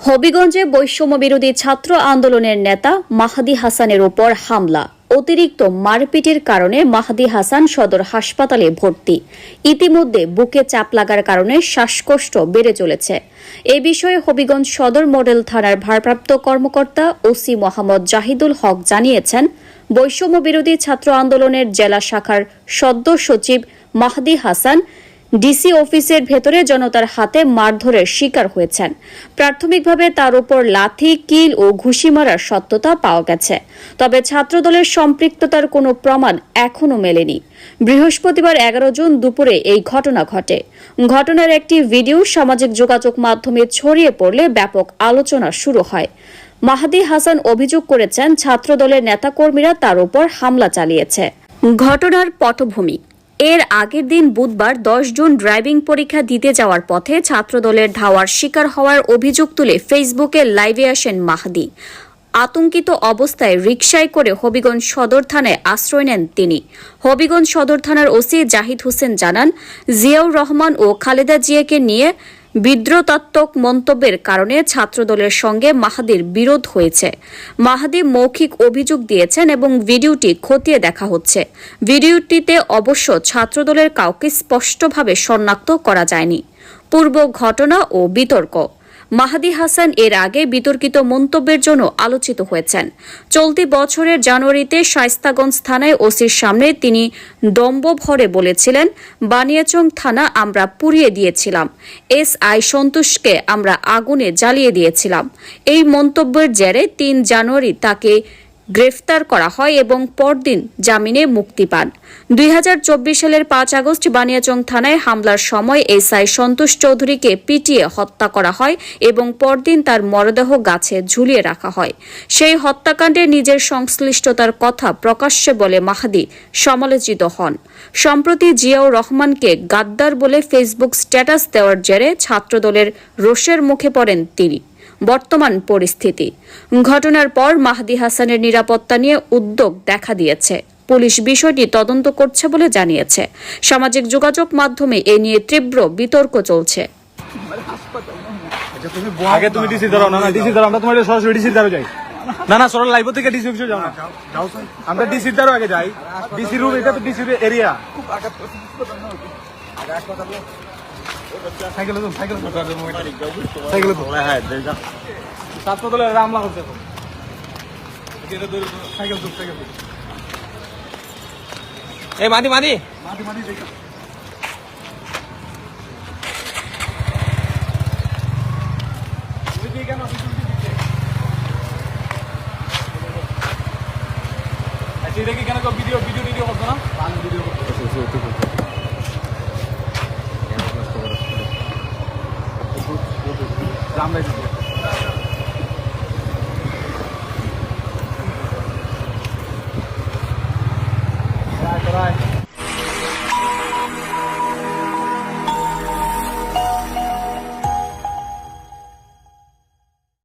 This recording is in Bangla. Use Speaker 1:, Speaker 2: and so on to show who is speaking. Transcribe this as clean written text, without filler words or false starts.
Speaker 1: হবিগঞ্জে বৈষম্য বিরোধী ছাত্র আন্দোলনের নেতা মাহদি হাসানের উপর হামলা, অতিরিক্ত মারপিটের কারণে মাহদি হাসান সদর হাসপাতালে ভর্তি। ইতিমধ্যে বুকে চাপ লাগার কারণে শ্বাসকষ্ট বেড়ে চলেছে। এ বিষয়ে হবিগঞ্জ সদর মডেল থানার ভারপ্রাপ্ত কর্মকর্তা ওসি মোহাম্মদ জাহিদুল হক জানিয়েছেন, বৈষম্য বিরোধী ছাত্র আন্দোলনের জেলা শাখার সদ্য সচিব মাহদি হাসান ডিসি অফিসের ভেতরে জনতার হাতে মারধরের শিকার হয়েছেন। প্রাথমিকভাবে তার উপর লাথি, কিল ও ঘুষি মারার সত্যতা পাওয়া গেছে, তবে ছাত্রদলের সম্পৃক্ততার কোনো প্রমাণ এখনও মেলেনি। বৃহস্পতিবার 11 জুন দুপুরে এই ঘটনা ঘটে। ঘটনার একটি ভিডিও সামাজিক যোগাযোগ মাধ্যমে ছড়িয়ে পড়লে ব্যাপক আলোচনা শুরু হয়। মাহদি হাসান অভিযোগ করেছেন, ছাত্রদলের নেতাকর্মীরা তার উপর হামলা চালিয়েছে। ঘটনার পটভূমি: এর আগের দিন বুধবার 10 জুন ড্রাইভিং পরীক্ষা দিতে যাওয়ার পথে ছাত্রদলের ধাওয়ার শিকার হওয়ার অভিযোগ তুলে ফেসবুকে লাইভে আসেন মাহদি। আতঙ্কিত অবস্থায় রিকশায় করে হবিগঞ্জ সদর থানায় আশ্রয় নেন তিনি। হবিগঞ্জ সদর থানার ওসি জাহিদ হোসেন জানান, জিয়াউর রহমান ও খালেদা জিয়াকে নিয়ে বিদ্রোহাত্মক মন্তব্যের কারণে ছাত্রদলের সঙ্গে মাহদির বিরোধ হয়েছে। মাহদি মৌখিক অভিযোগ দিয়েছেন এবং ভিডিওটি খতিয়ে দেখা হচ্ছে। ভিডিওটিতে অবশ্য ছাত্রদলের কাউকে স্পষ্টভাবে শনাক্ত করা যায়নি। পূর্ব ঘটনা ও বিতর্ক: মাহদি হাসান এর আগে বিতর্কিত মন্তব্যের জন্য আলোচিত হয়েছেন। চলতি বছরের জানুয়ারিতে শায়েস্তাগঞ্জ থানায় ওসির সামনে তিনি দম্ভভরে বলেছিলেন, বানিয়াচং থানা আমরা পুড়িয়ে দিয়েছিলাম, এসআই সন্তোষকে আমরা আগুনে জ্বালিয়ে দিয়েছিলাম। এই মন্তব্যের জেরে 3 জানুয়ারি তাকে গ্রেফতার করা হয় এবং পরদিন জামিনে মুক্তি পান। 2024 সালের 5 আগস্ট বানিয়াচং থানায় হামলার সময় এসআই সন্তোষ চৌধুরীকে পিটিয়ে হত্যা করা হয় এবং পরদিন তার মরদেহ গাছে ঝুলিয়ে রাখা হয়। সেই হত্যাকাণ্ডে নিজের সংশ্লিষ্টতার কথা প্রকাশ্যে বলে মাহদি সমালোচিত হন। সম্প্রতি জিয়াউর রহমানকে গাদ্দার বলে ফেসবুক স্ট্যাটাস দেওয়ার জেরে ছাত্রদলের রোষের মুখে পড়েন তিনি। বর্তমান পরিস্থিতি: ঘটনার পর মাহদি হাসানের নিরাপত্তা নিয়ে উদ্বেগ দেখা দিয়েছে। পুলিশ বিষয়টি তদন্ত করছে বলে জানিয়েছে। সামাজিক যোগাযোগ মাধ্যমে এ নিয়ে তীব্র বিতর্ক চলছে।
Speaker 2: আগে তুমি ডিসি দাঁড়াও না, ডিসি দাঁড়াও, আমরা তোমার সরাসরি ডিসি দাঁড়াও যাই না, সরল লাইভ থেকে ডিসি অফিসে যাও না, আমরা ডিসি দাঁড়াও আগে যাই। ডিসি রুম, এটা তো ডিসি এরিয়া। ছাত্রদলের হামলা করছে। এই মাদি মাদি মাদি মাদি দেখো ওই দিকে না, আচ্ছা এটা কি কেন ভিডিও করছো না? ভিডিও করছো আমরা